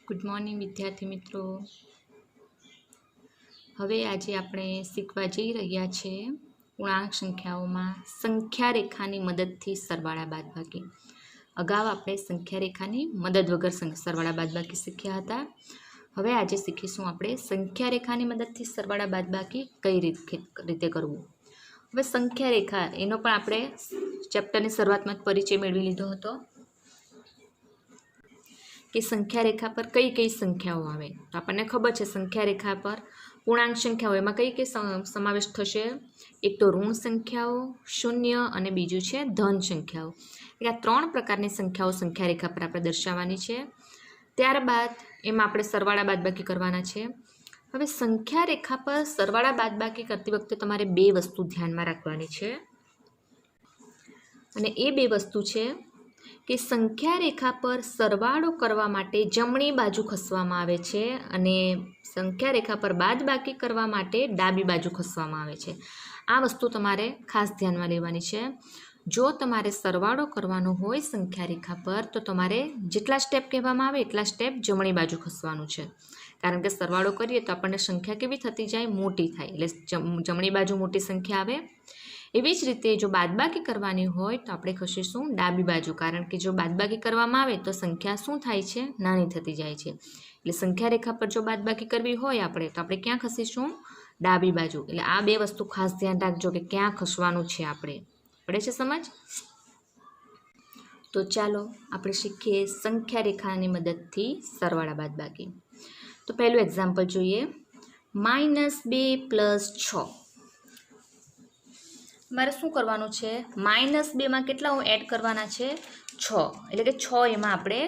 Good morning વિદ્યાર્થી મિત્રો। હવે આજે આપણે શીખવા જઈ રહ્યા છે પૂર્ણાંક સંખ્યાઓમાં સંખ્યા રેખાની મદદથી સરવાળા બાદબાકી। અગાઉ આપણે સંખ્યા રેખાની મદદ વગર સરવાળા બાદબાકી શીખ્યા હતા। હવે આજે શીખીશું આપણે સંખ્યા રેખાની મદદથી સરવાળા બાદબાકી કઈ રીતે કરવું। હવે સંખ્યા રેખા એનો પણ આપણે ચેપ્ટરની શરૂઆતમાં જ પરિચય મેળવી લીધો હતો કે સંખ્યા રેખા પર કઈ કઈ સંખ્યાઓ આવે। તો આપણને ખબર છે સંખ્યા રેખા પર પૂર્ણાંક સંખ્યાઓ એમાં કઈ કઈ સમાવેશ થશે। એક તો ઋણ સંખ્યાઓ, શૂન્ય અને બીજું છે ધન સંખ્યાઓ। એટલે આ ત્રણ પ્રકારની સંખ્યાઓ સંખ્યા રેખા પર આપણે દર્શાવવાની છે। ત્યારબાદ એમાં આપણે સરવાળા બાદબાકી કરવાના છે। હવે સંખ્યા રેખા પર સરવાળા બાદબાકી કરતી વખતે તમારે બે વસ્તુ ધ્યાનમાં રાખવાની છે અને એ બે વસ્તુ છે કે સંખ્યા રેખા પર સરવાળો કરવા માટે જમણી બાજુ ખસવામાં આવે છે અને સંખ્યા રેખા પર બાદબાકી કરવા માટે ડાબી બાજુ ખસવામાં આવે છે। આ વસ્તુ તમારે ખાસ ધ્યાનમાં લેવાની છે। જો તમારે સરવાળો કરવાનો હોય સંખ્યા રેખા પર તો તમારે જેટલા સ્ટેપ કહેવામાં આવે એટલા સ્ટેપ જમણી બાજુ ખસવાનું છે, કારણ કે સરવાળો કરીએ તો આપણને સંખ્યા કેવી થતી જાય, મોટી થાય, એટલે જમણી બાજુ મોટી સંખ્યા આવે। એવી જ રીતે જો બાદબાકી કરવાની હોય તો આપણે ખસીશું ડાબી બાજુ, કારણ કે જો બાદબાકી કરવામાં આવે તો સંખ્યા શું થાય છે, નાની થતી જાય છે। એટલે સંખ્યા રેખા પર જો બાદબાકી કરવી હોય આપણે તો આપણે ક્યાં ખસીશું, ડાબી બાજુ। એટલે આ બે વસ્તુ ખાસ ધ્યાન રાખજો કે ક્યાં ખસવાનું છે, આપણે પડે છે સમજ। તો ચાલો આપણે શીખીએ સંખ્યા રેખાની મદદથી સરવાળા બાદબાકી। તો પહેલું એક્ઝામ્પલ જોઈએ, -2 + 6। મારે શું કરવાનું છે, -2માં કેટલા એડ કરવાના છે, 6, એટલે કે 6 એમાં આપણે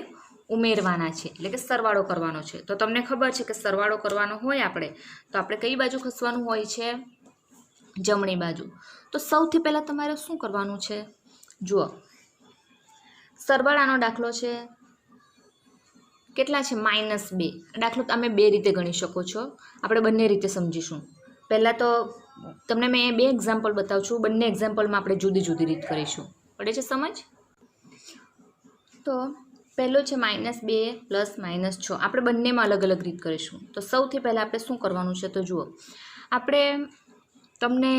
ઉમેરવાના છે, એટલે કે સરવાળો કરવાનો છે। તો તમને ખબર છે કે સરવાળો કરવાનો હોય આપણે તો આપણે કઈ બાજુ ખસવાનું હોય છે, જમણી બાજુ। તો સૌથી પહેલાં તમારે શું કરવાનું છે, જુઓ સરવાળાનો દાખલો છે, કેટલા છે, -2। દાખલો તમે બે રીતે ગણી શકો છો, આપણે બંને રીતે સમજીશું। પહેલાં તો તમને મેં બે એક્ઝામ્પલ બતાવું છું, બંને એક્ઝામ્પલમાં આપણે જુદી જુદી રીત કરીશું, પડે છે સમજ। તો પહેલો છે -2 + -6, આપણે બંનેમાં અલગ અલગ રીત કરીશું। તો સૌથી પહેલાં આપણે શું કરવાનું છે, તો જુઓ આપણે તમને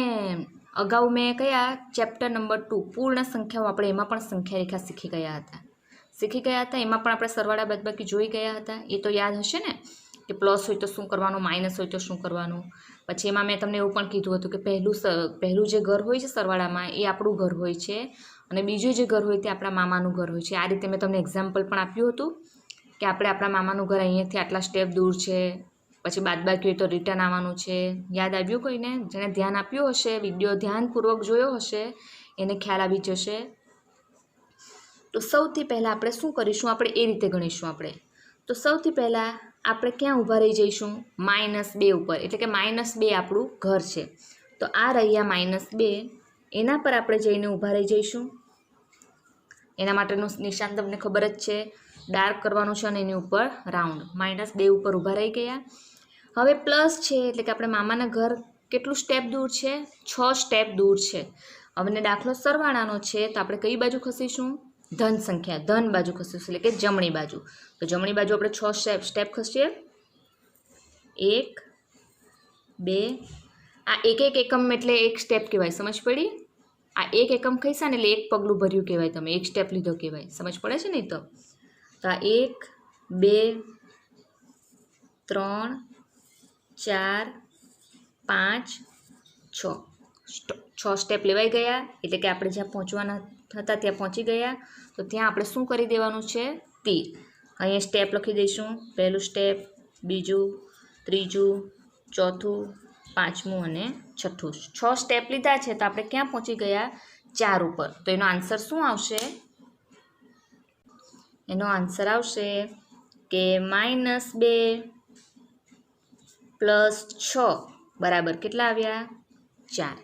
અગાઉ મેં કયા ચેપ્ટર નંબર 2 પૂર્ણ સંખ્યાઓ, આપણે એમાં પણ સંખ્યા રેખા શીખી ગયા હતા, એમાં પણ આપણે સરવાળા બાદબાકી જોઈ ગયા હતા, એ તો યાદ હશે ને કે પ્લસ હોય તો શું કરવાનું, માઇનસ હોય તો શું કરવાનું। પછી એમાં મેં તમને એવું પણ કીધું હતું કે પહેલું જે ઘર હોય છે સરવાળામાં એ આપણું ઘર હોય છે અને બીજું જે ઘર હોય તે આપણા મામાનું ઘર હોય છે। આ રીતે મેં તમને એક્ઝામ્પલ પણ આપ્યું હતું કે આપણે આપણા મામાનું ઘર અહીંયાથી આટલા સ્ટેપ દૂર છે, પછી બાદબાકી હોય તો રિટર્ન આવવાનું છે। યાદ આવ્યું કોઈને? જેણે ધ્યાન આપ્યું હશે, વિડીયો ધ્યાનપૂર્વક જોયો હશે એને ખ્યાલ આવી જશે। તો સૌથી પહેલાં આપણે શું કરીશું, આપણે એ રીતે ગણીશું આપણે। તો સૌથી પહેલાં આપણે ક્યાં ઊભા રહી જઈશું, -2 ઉપર, એટલે કે -2 આપણું ઘર છે। તો આ રહ્યા -2, એના પર આપણે જઈને ઊભા રહી જઈશું। એના માટેનું નિશાન તમને ખબર જ છે, ડાર્ક કરવાનું છે અને એની ઉપર રાઉન્ડ, -2 ઉપર ઊભા રહી ગયા। હવે પ્લસ છે એટલે કે આપણે મામાના ઘર કેટલું સ્ટેપ દૂર છે, 6 સ્ટેપ દૂર છે। હવે દાખલો સરવાળાનો છે તો આપણે કઈ બાજુ ખસીશું, ધન સંખ્યા, ધન બાજુ ખસીશું, એટલે કે જમણી બાજુ। તો જમણી બાજુ આપણે 6 સ્ટેપ ખસીએ, 1 2, આ એક એકમ એટલે એક સ્ટેપ કહેવાય, સમજ પડી? આ એક એકમ ખસ્યા ને એટલે એક પગલું ભર્યું કહેવાય, તમે એક સ્ટેપ લીધો કહેવાય, સમજ પડે છે ને? તો આ 1 2 3 4 5 6 સ્ટેપ લેવાઈ ગયા, એટલે કે આપણે જ્યાં પહોંચવાના હતા ત્યાં પહોંચી ગયા। તો ત્યાં આપણે શું કરી દેવાનું છે, તીર, અહીંયા સ્ટેપ લખી દઈશું, પહેલું સ્ટેપ, બીજું, ત્રીજું, ચોથું, પાંચમું અને છઠ્ઠું। 6 સ્ટેપ લીધા છે તો આપણે ક્યાં પહોંચી ગયા, 4 ઉપર। તો એનો આન્સર શું આવશે, એનો આન્સર આવશે કે -2 + 6 બરાબર કેટલા આવ્યા, 4।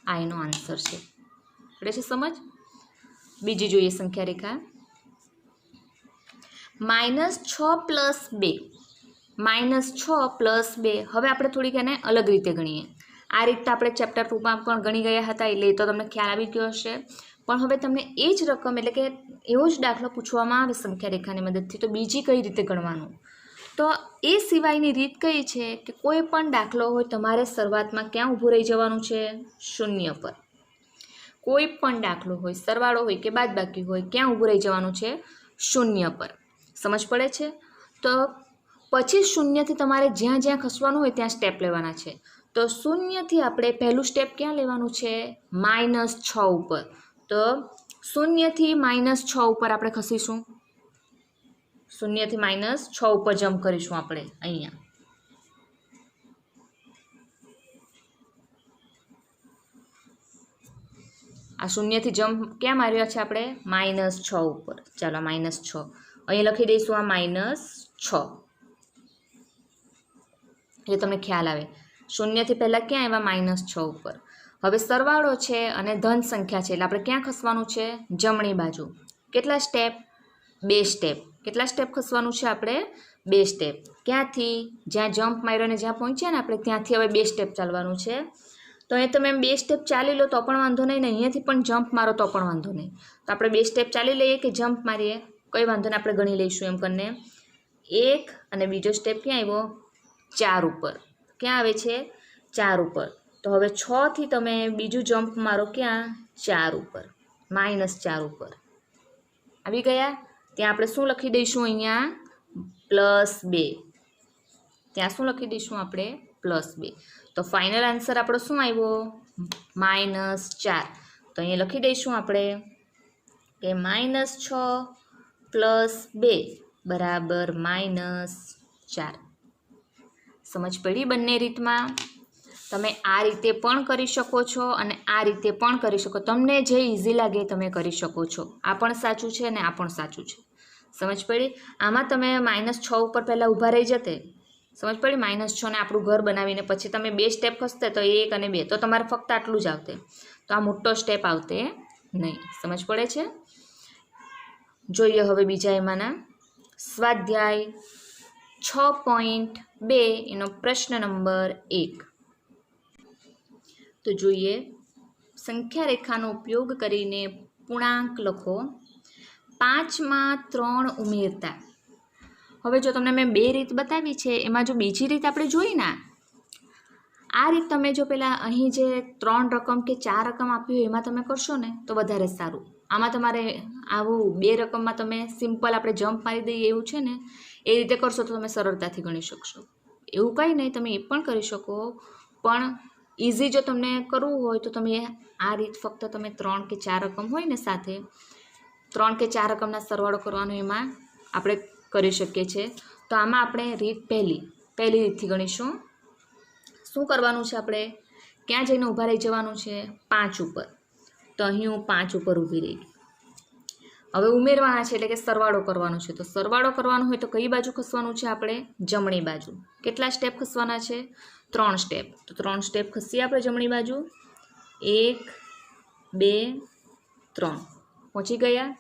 આ એનો આન્સર છે, પડે છે સમજ। બીજી જોઈએ સંખ્યા રેખા, -6 + 2, -6 + 2। હવે આપણે થોડીક એને અલગ રીતે ગણીએ। આ રીતે આપણે ચેપ્ટર 2માં પણ ગણી ગયા હતા, એટલે એ તો તમને ખ્યાલ આવી ગયો હશે। પણ હવે તમને એ જ રકમ એટલે કે એવો જ દાખલો પૂછવામાં આવે સંખ્યા રેખાની મદદથી તો બીજી કઈ રીતે ગણવાનું? તો એ સિવાયની રીત કઈ છે કે કોઈ પણ દાખલો હોય તમારે શરૂઆતમાં ક્યાં ઊભું રહી જવાનું છે? શૂન્ય પર. કોઈ પણ દાખલો હોય, સરવાળો હોય કે બાદબાકી હોય, ક્યાં ઊભું રહી જવાનું છે? શૂન્ય પર. સમજ પડે છે? તો પછી શૂન્યથી તમારે જ્યાં જ્યાં ખસવાનું હોય ત્યાં સ્ટેપ લેવાના છે. તો શૂન્યથી આપણે પહેલું સ્ટેપ ક્યાં લેવાનું છે? -6 ઉપર. તો શૂન્યથી -6 ઉપર આપણે ખસીશું. શૂન્યથી -6 ઉપર જમ્પ કરીશું આપણે અહીંયા. આ શૂન્યથી જમ્પ ક્યાં માર્યો છે આપણે? -6 ઉપર. ચાલો -6 અહીંયા લખી દઈશું આ -6 એટલે તમને ખ્યાલ આવે. શૂન્યથી પહેલાં ક્યાં આવ્યા? -6 ઉપર. હવે સરવાળો છે અને ધન સંખ્યા છે એટલે આપણે ક્યાં ખસવાનું છે? જમણી બાજુ. કેટલા સ્ટેપ? 2 સ્ટેપ. કેટલા સ્ટેપ ખસવાનું છે આપણે? 2 સ્ટેપ. ક્યાંથી? જ્યાં જમ્પ માર્યો ને જ્યાં પહોંચ્યા ને આપણે ત્યાંથી હવે 2 સ્ટેપ ચાલવાનું છે. તો અહીંયા તમે 2 સ્ટેપ ચાલી લો તો પણ વાંધો નહીં ને અહીંયાથી પણ જમ્પ મારો તો પણ વાંધો નહીં. તો આપણે 2 સ્ટેપ ચાલી લઈએ કે જમ્પ મારીએ? કંઈ વાંધો નહીં, આપણે ગણી લઈશું એમ કરીને. 1 અને બીજો સ્ટેપ ક્યાં આવ્યો? 4 ઉપર. ક્યાં આવે છે? 4 ઉપર. તો હવે 6 થી તમે બીજું જમ્પ મારો ક્યાં? 4 ઉપર. -4 ઉપર. આવી ગયા? ત્યાં આપણે શું લખી દઈશું અહીંયા? +2. ત્યાં શું લખી દઈશું આપણે? +2. તો ફાઇનલ આન્સર આપણો શું આવ્યો? -4. તો અહીંયા લખી દઈશું આપણે કે -6 + 2 બરાબર -4. સમજ પડી બંને રીતમાં? તમે આ રીતે પણ કરી શકો છો અને આ રીતે પણ કરી શકો. તમને જે ઇઝી લાગે તમે કરી શકો છો. આ પણ સાચું છે અને આ પણ સાચું છે. સમજ પડી? આમાં તમે -6 ઉપર પહેલાં ઊભા રહી જતે. સમજ પડી? -6 ને આપણું ઘર બનાવીને પછી તમે 2 સ્ટેપ ખસતે તો 1 અને 2 તો તમારે ફક્ત આટલું જ આવતે. તો આ મોટો સ્ટેપ આવતે નહીં. સમજ પડે છે? જોઈએ હવે બીજા એમાંના સ્વાધ્યાય 6.2 એનો પ્રશ્ન નંબર 1. તો જોઈએ, સંખ્યા રેખાનો ઉપયોગ કરીને પૂર્ણાંક લખો. 5 માં 3 ઉમેરતા. હવે જો તમને મેં 2 રીત બતાવી છે એમાં જો બીજી રીત આપણે જોઈ ને આ રીત તમે જો પેલા અહીં જે 3 રકમ કે 4 રકમ આપી હોય એમાં તમે કરશો ને તો વધારે સારું. આમાં તમારે આવું 2 રકમમાં તમે સિમ્પલ આપણે જમ્પ મારી દઈએ એવું છે ને એ રીતે કરશો તો તમે સરળતાથી ગણી શકશો. એવું કંઈ નહીં, તમે એ પણ કરી શકો, પણ ઇઝી જો તમને કરવું હોય તો તમે આ રીત ફક્ત તમે 3 કે 4 રકમ હોય ને સાથે 3 કે 4 રકમના સરવાળો કરવાનો એમાં આપણે કરી શકીએ છીએ. તો આમાં આપણે રીત પહેલી રીતથી ગણીશું. શું કરવાનું છે આપણે? ક્યાં જઈને ઊભા રહી જવાનું છે? 5 ઉપર. તો અહીં હું 5 ઉપર ઊભી રહી. હવે ઉમેરવાના છે એટલે કે સરવાળો કરવાનો છે. તો સરવાળો કરવાનો હોય તો કઈ બાજુ ખસવાનું છે આપણે? જમણી બાજુ. કેટલા સ્ટેપ ખસવાના છે? 3 સ્ટેપ. તો 3 સ્ટેપ ખસીએ આપણે જમણી બાજુ. 1 2 3. પહોંચી ગયા?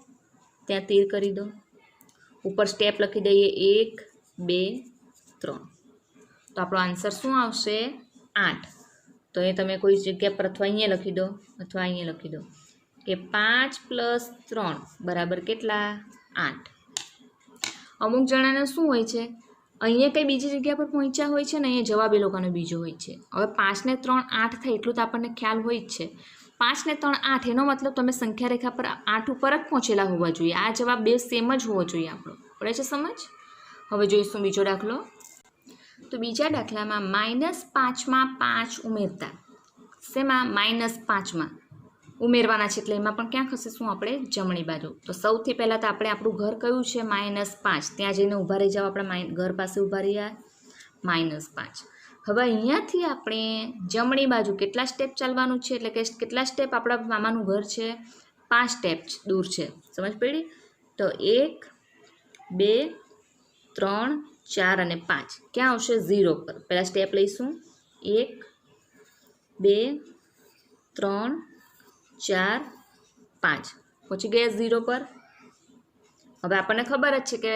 ત્યાં તીર કરી દો. ઉપર સ્ટેપ લખી દઈએ 1 2 3. તો આપણો આન્સર શું આવશે? 8. તો એ તમે કોઈ જગ્યા પર અથવા અહીંયા લખી દો અથવા અહીંયા લખી દો કે 5 + 3 બરાબર કેટલા? 8. અમુક જણાને શું હોય છે અહીંયા કંઈ બીજી જગ્યા પર પહોંચ્યા હોય છે ને અહીંયા જવાબ એ લોકોનો બીજો હોય છે. હવે 5 ને 3 8 થાય એટલું તો આપણને ખ્યાલ હોય જ છે. 5 ને 3 8 એનો મતલબ તમે સંખ્યા રેખા પર 8 ઉપર જ પહોંચેલા હોવા જોઈએ. આ જવાબ બે સેમ જ હોવો જોઈએ આપણો. પડે છે સમજ? હવે જોઈશું બીજો દાખલો. તો બીજા દાખલામાં -5 માં 5 ઉમેરતા. શેમાં? -5 માં ઉમેરવાના છે એટલે એમાં પણ ક્યાં ખસીશું આપણે? જમણી બાજુ. તો સૌથી પહેલાં તો આપણે આપણું ઘર કયું છે? -5. ત્યાં જઈને ઊભા રહી જાવ. આપણા ઘર પાસે ઊભા રહ્યા -5. હવે અહીંયાથી આપણે જમણી બાજુ કેટલા સ્ટેપ ચાલવાનું છે? એટલે કે કેટલા સ્ટેપ આપણા મામાનું ઘર છે? 5 સ્ટેપ દૂર છે. સમજ પડી? તો 1 2 3 4 અને 5 ક્યાં આવશે? 0 પર. પહેલાં સ્ટેપ લઈશું 1 2 3 4 5. પહોંચી ગયા 0 પર. હવે આપણને ખબર જ છે કે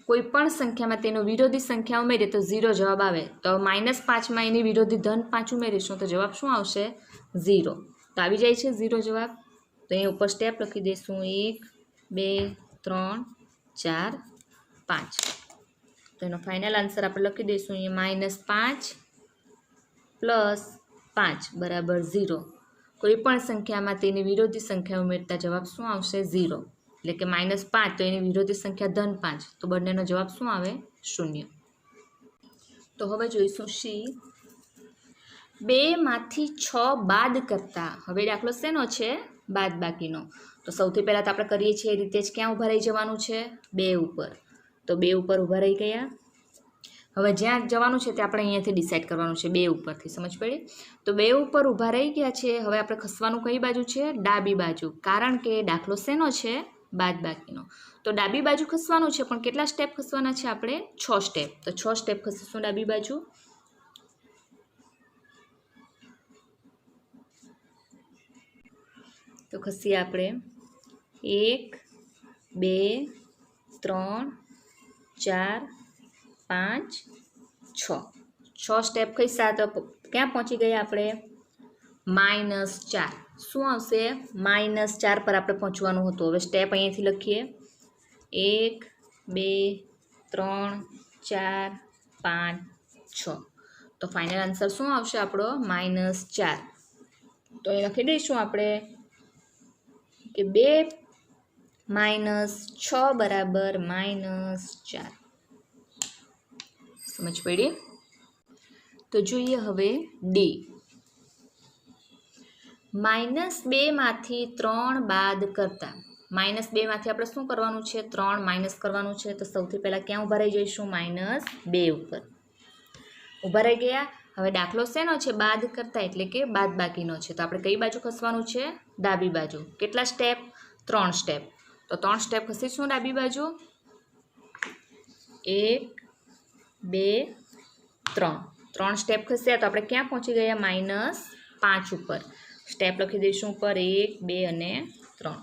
કોઈ પણ સંખ્યામાં તેનો વિરોધી સંખ્યા ઉમેરીએ તો 0 જવાબ આવે. તો -5માં એની વિરોધી ધન 5 ઉમેરીશું તો જવાબ શું આવશે? 0. તો આવી જાય છે 0 જવાબ. તો અહીં ઉપર સ્ટેપ લખી દઈશું 1 2 3 4 5. તો એનો ફાઇનલ આન્સર આપણે લખી દઈશું અહીંયા -5 + 5 બરાબર 0. કોઈ પણ સંખ્યામાં તેની વિરોધી સંખ્યા ઉમેરતા જવાબ શું આવશે? 0. એટલે કે -5 તો એની વિરોધી સંખ્યા ધન 5, તો બંનેનો જવાબ શું આવે? 0. તો હવે જોઈશું સી. 2 માંથી 6 બાદ કરતા, હવે દાખલો શેનો છે? બાદબાકીનો. તો સૌથી પહેલાં તો આપણે કરીએ છીએ એ રીતે જ ક્યાં ઊભા રહી જવાનું છે? 2 ઉપર. તો 2 ઉપર ઊભા રહી ગયા. હવે જ્યાં જવાનું છે તે આપણે અહીંયાથી ડિસાઇડ કરવાનું છે, 2 ઉપરથી. સમજ પડી? તો 2 ઉપર ઊભા રહી ગયા છે. હવે આપણે ખસવાનું કઈ બાજુ છે? ડાબી બાજુ. કારણ કે દાખલો શેનો છે? બાદબાકીનો. તો ડાબી બાજુ ખસવાનું છે, પણ કેટલા સ્ટેપ ખસવાના છે આપણે? 6 સ્ટેપ. તો 6 સ્ટેપ ખસીશું ડાબી બાજુ. તો ખસીએ આપણે 1 2 3 4 5 6. 6 સ્ટેપ ખસ્યા તો ક્યાં પહોંચી ગયા આપણે? -4. શું આવશે? -4 પર આપણે પહોંચવાનું હતું. હવે સ્ટેપ અહીંયાથી લખીએ 1 2 3 4 5 6. તો ફાઇનલ આન્સર શું આવશે આપણો? -4. તો એ લખી દઈશું આપણે કે 2 - 6 બરાબર -4. સમજ પડી? તો જોઈએ હવે ડી. -2 માંથી 3 બાદ કરતા. -2 માંથી આપણે શું કરવાનું છે? 3 માઇનસ કરવાનું છે. તો સૌથી પહેલાં ક્યાં ઊભા રહી જઈશું? -2 ઉપર ઊભા રહી ગયા. હવે દાખલો શેનો છે? બાદ કરતા, એટલે કે બાદબાકીનો છે. તો આપણે કઈ બાજુ ખસવાનું છે? ડાબી બાજુ. કેટલા સ્ટેપ? 3 સ્ટેપ. તો 3 સ્ટેપ ખસીશું ડાબી બાજુ. 1 2 3. 3 સ્ટેપ ખસ્યા તો આપણે ક્યાં પહોંચી ગયા? -5 ઉપર. સ્ટેપ લખી દઈશું ઉપર 1 2 અને 3.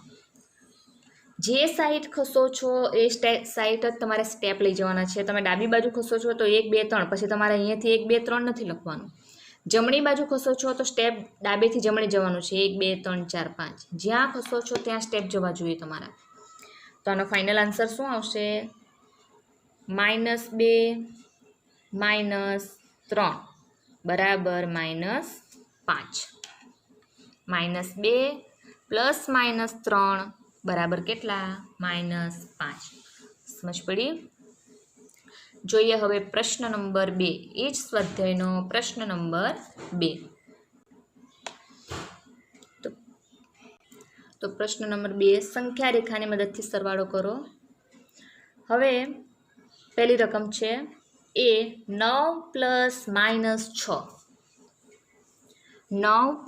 જે સાઈડ ખસો છો એ સાઈડ જ તમારે સ્ટેપ લઈ જવાના છે. તમે ડાબી બાજુ ખસો છો તો 1 2 3, પછી તમારે અહીંયાથી 1 2 3 નથી લખવાનું. જમણી બાજુ ખસો છો તો સ્ટેપ ડાબેથી જમણે જવાનું છે. 1 2 3 4 5. જ્યાં ખસો છો ત્યાં સ્ટેપ જવા જોઈએ તમારા. તો આનો ફાઇનલ આન્સર શું આવશે? -2 - 3 બરાબર -5. -2 + -3 બરાબર કેટલા? -5. સમજ પડી? જોઈએ હવે પ્રશ્ન નંબર 2. એ જ સ્વાધ્યાયનો પ્રશ્ન નંબર 2. તો પ્રશ્ન નંબર 2, સંખ્યા રેખાની મદદથી સરવાળો કરો. હવે પહેલી રકમ છે એ 9 + -6. 9 +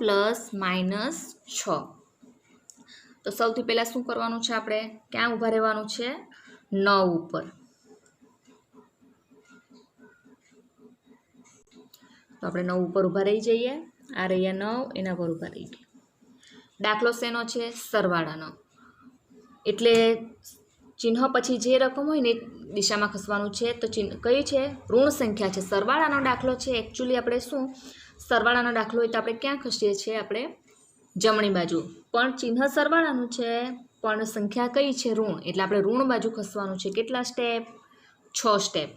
-6. તો સૌથી પહેલાં શું કરવાનું છે? આપણે ક્યાં ઊભા રહેવાનું છે? 9 ઉપર. તો આપણે 9 ઉપર ઊભા રહી જઈએ. આ રહ્યા 9, એના પર ઊભા રહી ગયા. દાખલો શેનો છે? સરવાળાનો. એટલે ચિહ્ન પછી જે રકમ હોય ને એ દિશામાં ખસવાનું છે. તો ચિહ્ન કઈ છે? ઋણ સંખ્યા છે. સરવાળાનો દાખલો છે. એકચ્યુઅલી આપણે શું, સરવાળાનો દાખલો હોય તો આપણે ક્યાં ખસીએ છીએ? આપણે જમણી બાજુ. પણ ચિહ્ન સરવાળાનું છે, પણ સંખ્યા કઈ છે? ઋણ. એટલે આપણે ઋણ બાજુ ખસવાનું છે. કેટલા સ્ટેપ? 6 સ્ટેપ.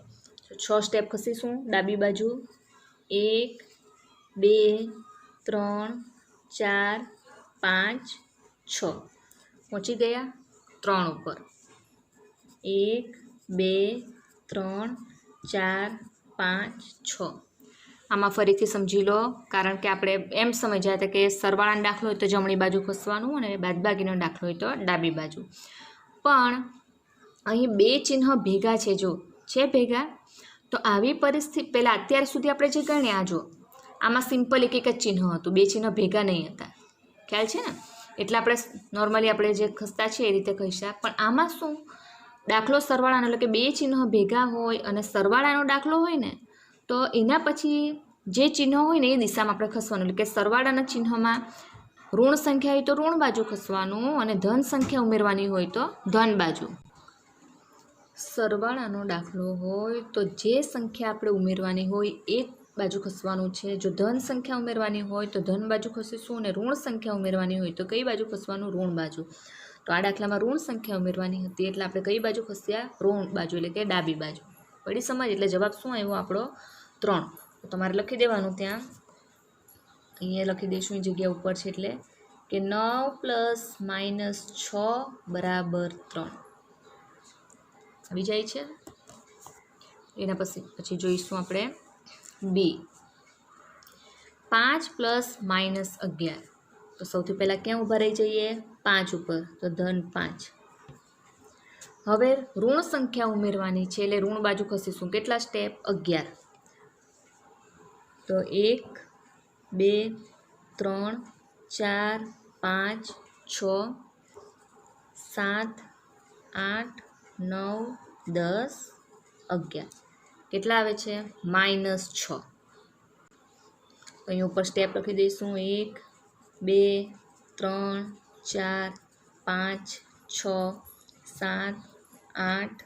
6 સ્ટેપ ખસીશું ડાબી બાજુ. 1 2 3 4 5 6. પહોંચી ગયા 3 ઉપર. 1 2 3 4 5 6. આમાં ફરીથી સમજી લો, કારણ કે આપણે એમ સમજ્યા હતા કે સરવાળાનો દાખલો હોય તો જમણી બાજુ ખસવાનું અને બાદબાકીનો દાખલો હોય તો ડાબી બાજુ. પણ અહીં 2 ચિહ્ન ભેગા છે. જો છે ભેગા, તો આવી પરિસ્થિતિ પહેલાં અત્યાર સુધી આપણે જે ગણ્યા, જો આમાં સિમ્પલ એક જ ચિહ્ન હતું, 2 ચિહ્ન ભેગા નહીં હતા. ખ્યાલ છે ને? એટલે આપણે નોર્મલી આપણે જે ખસતા છે એ રીતે કહીશું. પણ આમાં શું, દાખલો સરવાળાનો, એટલે કે 2 ચિહ્ન ભેગા હોય અને સરવાળાનો દાખલો હોય ને, તો એના પછી જે ચિહ્ન હોય ને એ દિશામાં આપણે ખસવાનું. એટલે કે સરવાળાના ચિહ્નમાં ઋણ સંખ્યા હોય તો ઋણ બાજુ ખસવાનું અને ધન સંખ્યા ઉમેરવાની હોય તો ધન બાજુ. સરવાળાનો દાખલો હોય તો જે સંખ્યા આપણે ઉમેરવાની હોય એ બાજુ ખસવાનું છે. જો ધન સંખ્યા ઉમેરવાની હોય તો ધન બાજુ ખસીશું અને ઋણ સંખ્યા ઉમેરવાની હોય તો કઈ બાજુ ખસવાનું? ઋણ બાજુ. તો આ દાખલામાં ઋણ સંખ્યા ઉમેરવાની હતી એટલે આપણે કઈ બાજુ ખસ્યા? ઋણ બાજુ એટલે કે ડાબી બાજુ. પડી સમજ? એટલે જવાબ શું આવ્યો આપણો? 3. તો તમારે લખી દેવાનું ત્યાં, અહીંયા લખી દઈશું એ જગ્યા ઉપર છે એટલે કે 9 + -6 = 3 આવી જાય છે. એના પછી જોઈશું આપણે બી 5 + -11. તો સૌથી પહેલાં ક્યાં ઊભા રહી જઈએ? 5 ઉપર. તો ધન 5. હવે ઋણ સંખ્યા ઉમેરવાની છે એટલે ઋણ બાજુ ખસીશું. કેટલા સ્ટેપ? 11. તો 1 2 3 4 5 6 7 8 9 10 11. કેટલા આવે છે? -6. અહીં ઉપર સ્ટેપ લખી દઈશું. 1 2 3 4 5 6 7 8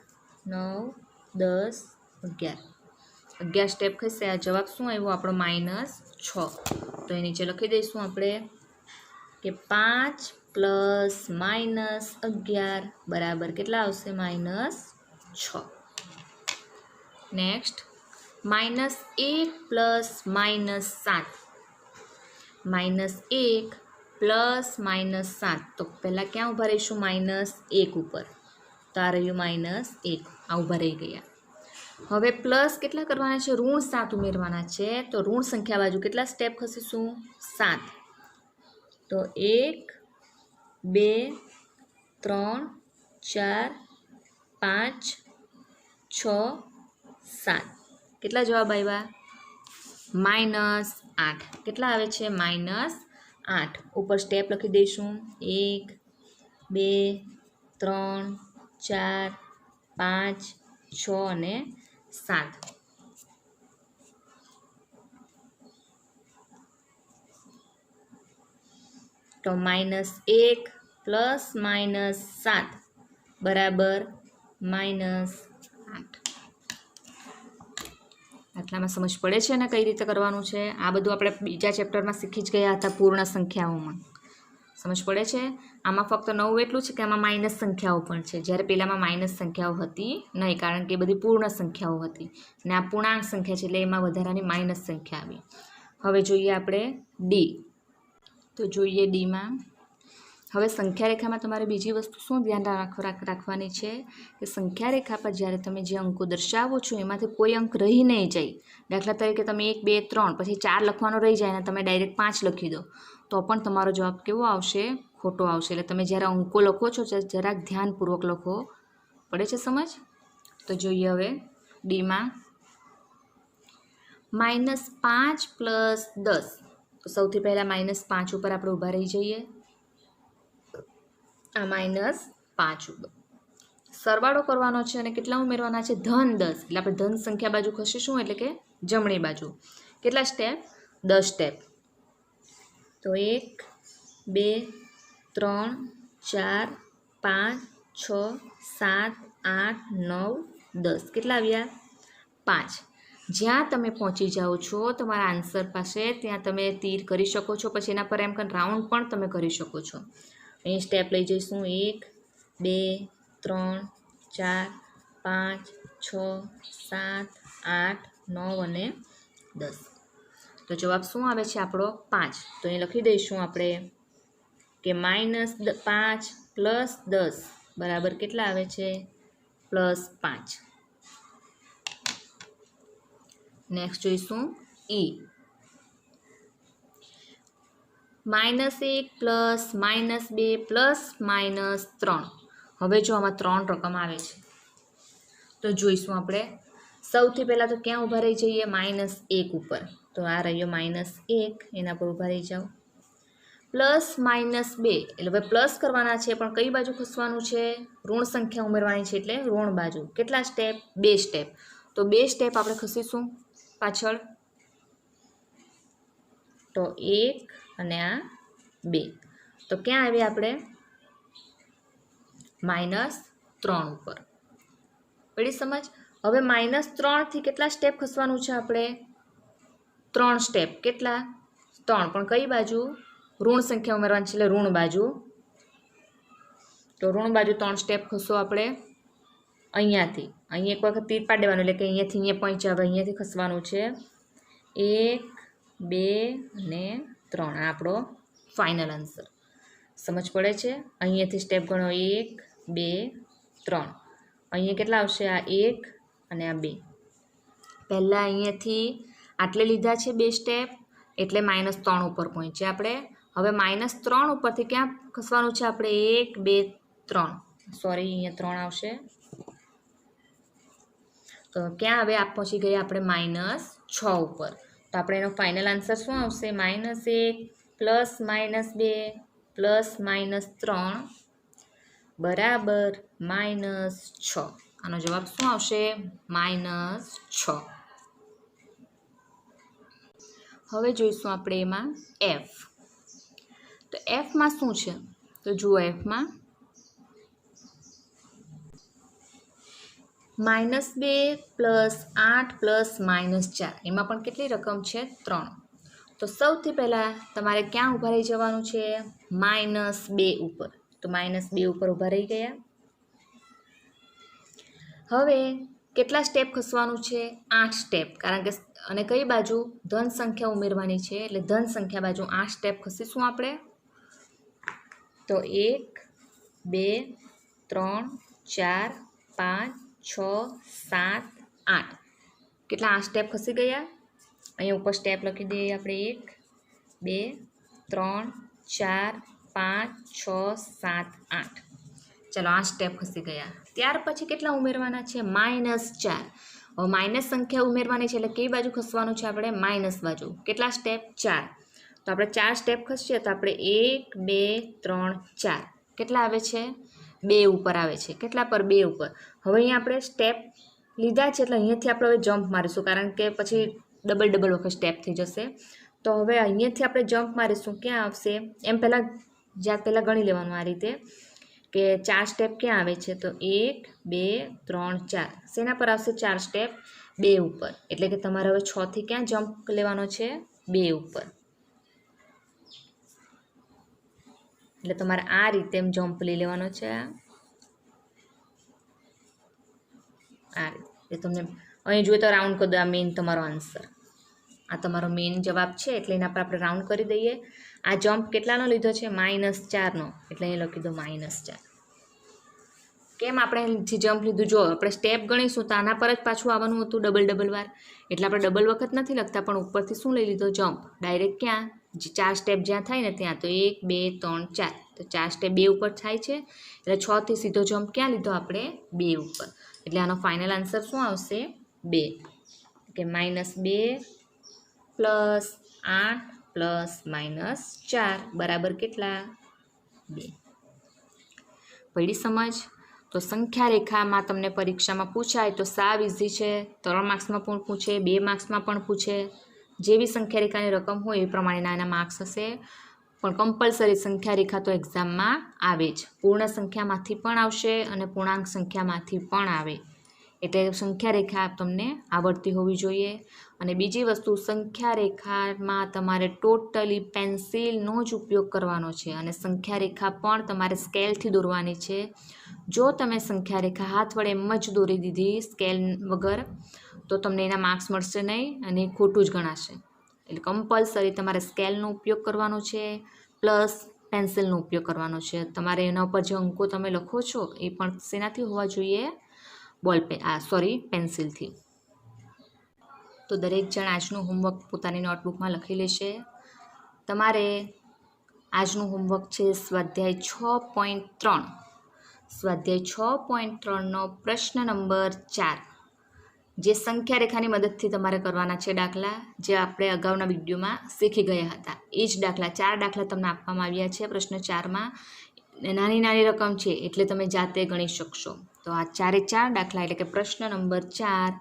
9 10 11. 11 સ્ટેપ ખસે. આ જવાબ શું આવ્યો આપણો? -6. તો એ નીચે લખી દઈશું આપણે કે 5 + -11 બરાબર કેટલા આવશે? -6. નેક્સ્ટ -1 + -7. -1 + -7. તો પહેલાં ક્યાં ઊભા રહીશું? -1 ઉપર. તો આ રહ્યું -1. આ ઊભા રહી ગયા. હવે પ્લસ કેટલા કરવાના છે? ઋણ 7 ઉમેરવાના છે. તો ઋણ સંખ્યા બાજુ કેટલા સ્ટેપ ખસીશું? 7. તો 1 2 3 4 5 6 7. કેટલા જવાબ આવ્યા? -8. કેટલા આવે છે? -8. ઉપર સ્ટેપ લખી દઈશું. 1 2 3 4 5 6 અને 7. તો -1 + -7 બરાબર -8. આટલામાં સમજ પડે છે ને કઈ રીતે કરવાનું છે? આ બધું આપણે બીજા ચેપ્ટરમાં શીખી જ ગયા હતા પૂર્ણ સંખ્યાઓમાં. સમજ પડે છે? આમાં ફક્ત નવું એટલું છે કે આમાં માઇનસ સંખ્યાઓ પણ છે, જ્યારે પહેલાંમાં માઇનસ સંખ્યાઓ હતી નહીં, કારણ કે એ બધી પૂર્ણ સંખ્યાઓ હતી અને આ પૂર્ણાંક સંખ્યા છે એટલે એમાં વધારાની માઇનસ સંખ્યા આવી. હવે જોઈએ આપણે ડી. તો જોઈએ ડીમાં. હવે સંખ્યા રેખામાં તમારે બીજી વસ્તુ શું ધ્યાન રાખવાની છે કે સંખ્યા રેખા પર જ્યારે તમે જે અંકો દર્શાવો છો એમાંથી કોઈ અંક રહી નહીં જાય. દાખલા તરીકે તમે 1 2 3 પછી 4 લખવાનો રહી જાય અને તમે ડાયરેક્ટ 5 લખી દો તો પણ તમારો જવાબ કેવો આવશે? ખોટો આવશે. એટલે તમે જ્યારે અંકો લખો છો જરાક ધ્યાનપૂર્વક લખો. પડે છે સમજ? તો જોઈએ હવે ડીમાં -5 + 10. તો સૌથી પહેલાં -5 ઉપર આપણે ઊભા રહી જઈએ. આ -5 ઉપર સરવાળો કરવાનો છે અને કેટલા ઉમેરવાના છે? ધન 10. એટલે આપણે ધન સંખ્યા બાજુ ખસીશું એટલે કે જમણી બાજુ. કેટલા સ્ટેપ? 10 સ્ટેપ. તો 1 2 3 4 5 6 7 8 9 10. કેટલા આવ્યા? 5. જ્યાં તમે પહોંચી જાઓ છો તમારા આન્સર પાસે ત્યાં તમે તીર કરી શકો છો, પછી એના પર એમ કંઈ રાઉન્ડ પણ તમે કરી શકો છો. અહીં સ્ટેપ લઈ જઈશું. 1 2 3 4 5 6 7 8 9 અને 10. તો જવાબ શું આવે છે આપણો? 5. તો અહીં લખી દઈશું આપણે કે -5 + 10 બરાબર કેટલા આવે છે? +5. નેક્સ્ટ જોઈશું ઈ. -1 + -2 + -3. હવે જો આમાં 3 રકમ આવે છે તો જોઈશું આપણે. સૌથી પહેલાં તો ક્યાં ઊભા રહી જઈએ? -1 ઉપર. તો આ રહ્યો -1, એના પર ઊભા રહી જાઓ. +-2 એટલે હવે પ્લસ કરવાના છે પણ કઈ બાજુ ખસવાનું છે? ઋણ સંખ્યા ઉમેરવાની છે એટલે ઋણ બાજુ. કેટલા સ્ટેપ? 2 સ્ટેપ. તો 2 સ્ટેપ આપણે ખસીશું પાછળ. તો 1 અને આ 2. તો ક્યાં આવ્યા આપણે? -3 ઉપર. પડી સમજ? હવે -3 થી કેટલા સ્ટેપ ખસવાનું છે આપણે? 3 સ્ટેપ, કેટલા 3, પણ કઈ બાજુ ઋણ સંખ્યા ઉમેરવાની છે એટલે ઋણ બાજુ. તો ઋણ બાજુ 3 સ્ટેપ ખસો આપણે અહીંયાથી. અહીં એક વખત તીર પાડી દેવાનું એટલે કે અહીંયાથી અહીંયા પહોંચ્યા. હવે અહીંયાથી ખસવાનું છે 1 2 અને 3. આ આપણો ફાઇનલ આન્સર. સમજ પડે છે? અહીંયાથી સ્ટેપ ગણો 1 2 3. અહીંયા કેટલા આવશે? આ 1 અને આ 2. પહેલાં અહીંયાથી આટલે લીધા છે 2 સ્ટેપ એટલે -3 ઉપર પહોંચ્યા આપણે. હવે -3 ઉપરથી ક્યાં ખસવાનું છે આપણે? 1 2 3. સોરી, અહીંયા 3 આવશે. તો ક્યાં હવે આપ પહોંચી ગયા આપણે -6 ઉપર. તો આપણે એનો ફાઇનલ આન્સર શું આવશે? -1 પ્લસ -2 પ્લસ -3 બરાબર -6. આનો જવાબ શું આવશે? -6. હવે જોઈશું આપણે એમાં એફ. તો એફમાં શું છે? તો જુઓ, એફમાં -2 પ્લસ 8 પ્લસ -4. એમાં પણ કેટલી રકમ છે? 3. તો સૌથી પહેલાં તમારે ક્યાં ઊભા રહી જવાનું છે? -2 ઉપર. તો -2 ઉપર ઊભા રહી ગયા. હવે કેટલા સ્ટેપ ખસવાનું છે? 8 સ્ટેપ. કારણ કે અને કઈ બાજુ ધન સંખ્યા ઉમેરવાની છે એટલે ધન સંખ્યા બાજુ 8 સ્ટેપ ખસીશું આપણે. તો 1 2 3 4 5 6 7 8. કેટલા? 8 સ્ટેપ ખસી ગયા. અહીંયા ઉપર સ્ટેપ લખી દઈએ આપણે 1 2 3 4 5 6 7 8. ચલો, 8 સ્ટેપ ખસી ગયા. ત્યાર પછી કેટલા ઉમેરવાના છે? -4. હવે માઇનસ સંખ્યા ઉમેરવાની છે એટલે કઈ બાજુ ખસવાનું છે આપણે? માઇનસ બાજુ. કેટલા સ્ટેપ? 4. તો આપણે 4 સ્ટેપ ખસીએ તો આપણે 1 2 3 4. કેટલા આવે છે? 2 ઉપર આવે છે. કેટલા પર? 2 ઉપર. હવે અહીંયા આપણે સ્ટેપ લીધા છે એટલે અહીંયાથી આપણે હવે જમ્પ મારીશું, કારણ કે પછી ડબલ વખત સ્ટેપ થઈ જશે. તો હવે અહીંયાથી આપણે જમ્પ મારીશું. ક્યાં આવશે? એમ પહેલાં ગણી લેવાનું આ રીતે કે 4 સ્ટેપ ક્યાં આવે છે? તો 1 2 3 4. શેના પર આવશે 4 સ્ટેપ? 2 ઉપર. એટલે કે તમારે હવે 6 થી ક્યાં જમ્પ લેવાનો છે? 2 ઉપર. એટલે તમારે આ રીતે એમ જમ્પ લઈ લેવાનો છે. આ રીતે તમને અહીં જોઈએ તો રાઉન્ડ કરી દો. આ મેઇન તમારો આન્સર, આ તમારો મેઇન જવાબ છે એટલે એના પર આપણે રાઉન્ડ કરી દઈએ. આ જમ્પ કેટલાનો લીધો છે? -4નો. એટલે અહીં લખી દો -4. કેમ આપણે જે જમ્પ લીધું? જો આપણે સ્ટેપ ગણીશું તો આના પર જ પાછું આવવાનું હતું ડબલ વાર. એટલે આપણે ડબલ વખત નથી લખતા, પણ ઉપરથી શું લઈ લીધો? જમ્પ. ડાયરેક્ટ ક્યાં? જે 4 સ્ટેપ જ્યાં થાય ને ત્યાં. તો 1 2 3 4. તો 4 સ્ટેપ 2 ઉપર થાય છે એટલે 6 થી સીધો જમ્પ ક્યાં લીધો આપણે? 2 ઉપર. એટલે આનો ફાઇનલ આન્સર શું આવશે? 2. કે -2 પ્લસ 8 પ્લસ -4 બરાબર કેટલા? 2. પડી સમજ? તો સંખ્યા રેખામાં તમને પરીક્ષામાં પૂછાય તો સાવ ઇઝી છે. 3 માર્ક્સમાં પણ પૂછે, 2 માર્ક્સમાં પણ પૂછે. જેવી સંખ્યા રેખાની રકમ હોય એ પ્રમાણેના એના માર્ક્સ હશે. પણ કમ્પલસરી સંખ્યા રેખા તો એક્ઝામમાં આવે જ. પૂર્ણ સંખ્યામાંથી પણ આવશે અને પૂર્ણાંક સંખ્યામાંથી પણ આવે. એટલે સંખ્યા રેખા તમને આવડતી હોવી જોઈએ. અને બીજી વસ્તુ, સંખ્યા રેખામાં તમારે ટોટલી પેન્સિલનો જ ઉપયોગ કરવાનો છે અને સંખ્યા રેખા પણ તમારે સ્કેલથી દોરવાની છે. જો તમે સંખ્યા રેખા હાથ વડે એમ જ દોરી દીધી સ્કેલ વગર તો તમને એના માર્ક્સ મળશે નહીં અને ખોટું જ ગણાશે. એટલે કમ્પલસરી તમારે સ્કેલનો ઉપયોગ કરવાનો છે પ્લસ પેન્સિલનો ઉપયોગ કરવાનો છે. તમારે એના ઉપર જે અંકો તમે લખો છો એ પણ શેનાથી હોવા જોઈએ? પેન્સિલથી. તો દરેક જણ આજનું હોમવર્ક પોતાની નોટબુકમાં લખી લેશે. તમારે આજનું હોમવર્ક છે સ્વાધ્યાય 6.3. સ્વાધ્યાય 6.3નો પ્રશ્ન નંબર 4, જે સંખ્યા રેખાની મદદથી તમારે કરવાના છે દાખલા, જે આપણે અગાઉના વિડીયોમાં શીખી ગયા હતા. એ જ દાખલા 4 દાખલા તમને આપવામાં આવ્યા છે પ્રશ્ન 4માં. નાની રકમ છે એટલે તમે જાતે ગણી શકશો. તો આ 4 દાખલા એટલે કે પ્રશ્ન નંબર 4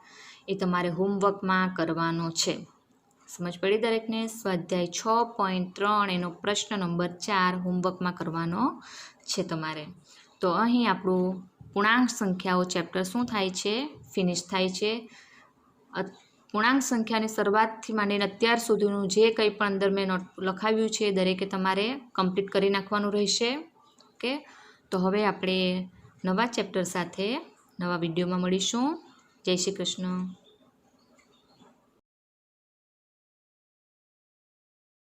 એ તમારે હોમવર્કમાં કરવાનો છે. સમજ પડી દરેકને? સ્વાધ્યાય 6.3 એનો પ્રશ્ન નંબર 4 હોમવર્કમાં કરવાનો છે તમારે. તો અહીં આપણું પૂર્ણાંક સંખ્યાઓ ચેપ્ટર શું થાય છે? ફિનિશ થાય છે. પૂર્ણાંક સંખ્યાની શરૂઆતથી માંડીને અત્યાર સુધીનું જે કંઈ પણ અંદર મેં નોટ લખાવ્યું છે એ દરેકે તમારે કમ્પ્લીટ કરી નાખવાનું રહેશે. ઓકે, તો હવે આપણે નવા ચેપ્ટર સાથે નવા વિડીયોમાં મળીશું. જય શ્રી કૃષ્ણ.